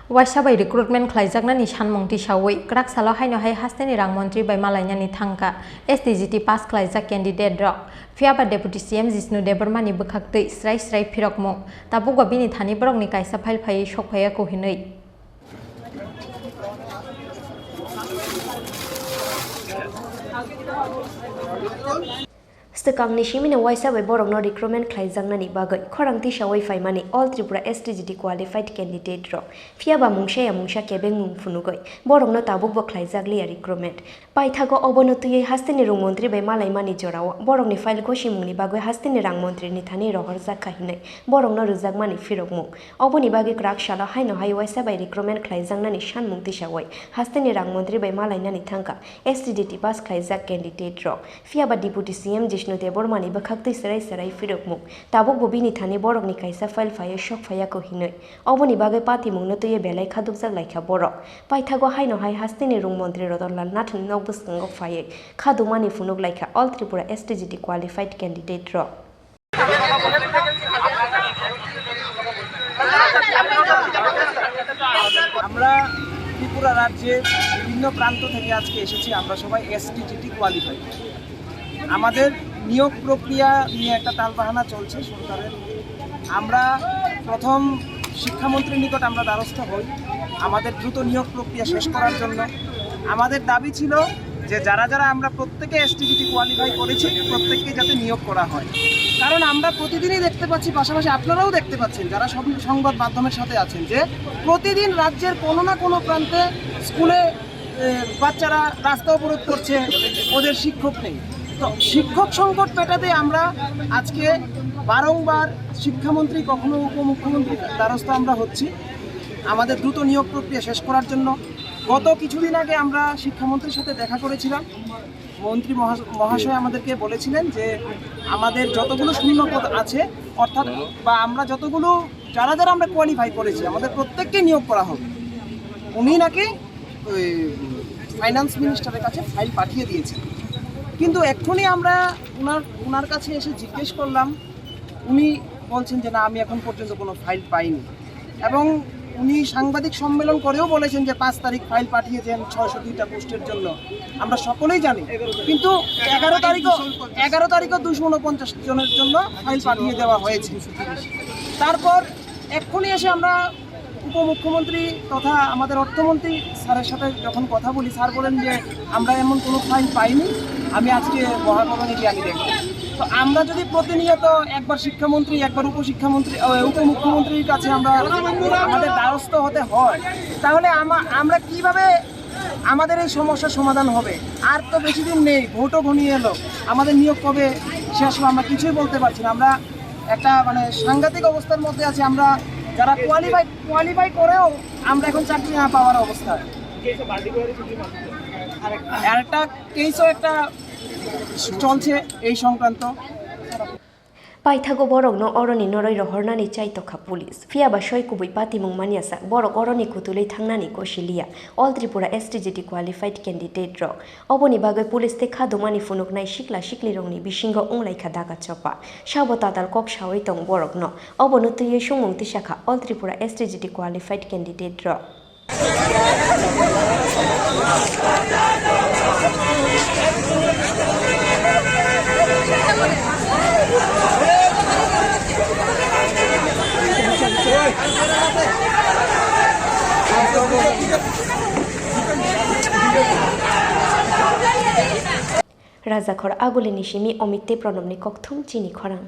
Waisabai recruitment khlaijaknani Swngmung Saowi krak salo haino hai hasteni rang mantri bai malainani thangka STGT pass khlaijak candidate rok phiaba deputy CM Jisnu Debarmani bwkhaktwi srai phirokmung tabukwa bini thani borokni kaisa file phai sokphaya kohinui Stekang ni shimina Waisabai borokno recruitment khlaijaknani bagai Khorang Saowi faimani all Tripura STGT qualified candidate rok phiaba mungsa kebeng mung phunugai borokno tabukbo khlaijak recruitment paithago Abono twiwi hasteni rung mantri bai malaimani jorao borokni file gosimungni bagai hasteni rang mantri ni thani rohorjak khahinai borokno rujakmani phirokmung oboni bagai krak sala haino hai Waisabai recruitment khlaijaknani Swngmung Saowi hasteni rang mantri bai malainani thangka STGT pass khlaijak candidate rok phiaba deputy CM Jisnu Debarmani bwkhaktwi srai phirokmung tabukbo bini thani borokni kaisa file phaya sokphaya kohinui oboni bagai patimungno twiwi belai khadukjak laika borok paithago haino hai hasteni rung mantri rodolal nathni nok bwskango phaiui khadumani phunuk laika all Tripura STGT qualified candidate rok আমরা ত্রিপুরা রাজ্যে বিভিন্ন প্রান্ত থেকে আজকে এসেছি আমরা সবাই STGT qualified আমাদের নিয়োগ প্রক্রিয়া নিয়ে একটা তালবাহানা চলছে সরকারের আমরা প্রথম শিক্ষামন্ত্রীর নিকট আমরা দ্বারস্থ হই আমাদের দ্রুত নিয়োগ প্রক্রিয়া শেষ করার জন্য আমাদের দাবি ছিল যে যারা আমরা প্রত্যেকে STGT কোয়ালিফাই করেছি প্রত্যেককে যাতে নিয়োগ করা হয় কারণ আমরা প্রতিদিনই দেখতে পাচ্ছি পাশাপাশি আপনারাও দেখতে পাচ্ছেন যারা সব সংবাদ মাধ্যমের সাথে আছেন যে প্রতিদিন রাজ্যের কোনো না কোনো প্রান্তে স্কুলে বাচ্চারা রাস্তা অবরোধ করছে ওদের শিক্ষক নেই তো শিক্ষক সংকট মেটাতে আমরা আজকে বারংবার শিক্ষামন্ত্রী কখনো উপমুখ্যমন্ত্রীর দ্বারস্থ আমরা হচ্ছি আমাদের দ্রুত নিয়োগ প্রক্রিয়া শেষ করার জন্য গত কিছুদিন আগে আমরা শিক্ষামন্ত্রীর সাথে দেখা করেছিলাম মন্ত্রী মহাশয় আমাদেরকে বলেছিলেন যে আমাদের যতগুলো শূন্যপদ আছে অর্থাৎ বা আমরা যতগুলো যারা আমরা কোয়ালিফাই করেছি আমাদের প্রত্যেককে নিয়োগ করা হবে উনি নাকি ফাইন্যান্স মিনিস্টারের কাছে ফাইল পাঠিয়ে দিয়েছেন কিন্তু এক্ষুনি আমরা ওনার কাছে এসে জিজ্ঞেস করলাম উনি বলছেন যে না আমি এখন পর্যন্ত কোনো ফাইল পাইনি এবং উনি সাংবাদিক সম্মেলন করেও বলেছেন যে 5 তারিখ ফাইল পাঠিয়েছেন 602টা পোস্টের জন্য আমরা সকলেই জানি কিন্তু 11 তারিখও 249 জনের জন্য ফাইল পাঠিয়ে দেওয়া হয়েছে তারপর এক্ষুনি এসে আমরা উপমুখ্যমন্ত্রী তথা আমাদের অর্থমন্ত্রী স্যারের সাথে যখন কথা বলি স্যার বলেন যে আমরা এমন কোনো ফাইল পাইনি আমি আজকে মহাকরণে গিয়ে আমি দেখব তো আমরা যদি প্রতিনিয়ত একবার শিক্ষামন্ত্রী একবার উপমুখ্যমন্ত্রীর কাছে আমাদের দ্বারস্থ হতে হয় তাহলে আমরা কিভাবে আমাদের এই সমস্যার সমাধান হবে আর তো বেশি দিন নেই ভোটও ঘনিয়ে এলো আমাদের নিয়োগ কবে শেষ হবে আমরা কিছুই বলতে পারছি না আমরা একটা সাংঘাতিক অবস্থার মধ্যে আছি আমরা যারা কোয়ালিফাই করেও আমরা এখন চাকরি না পাওয়ার অবস্থা আর একটা কেসও একটা চলছে এই সংক্রান্ত Paithago borokno oroni noroi rohornani chaitokha police phiaba soikubui patimung maniasa borok oroni kutulei thangnani kosilia all Tripura STGT qualified candidate rok oboni bagai police te khadumani phunuknai sikli rongni bisingo unglaikha daga chopa Sabo Tatal kok Saowi Tong borokno Abono twiwi Swngmung Tisakha all Tripura STGT qualified candidate rok Raja Khor Aguli Nishimi Omite Pronobni Kokthung Chini Khorang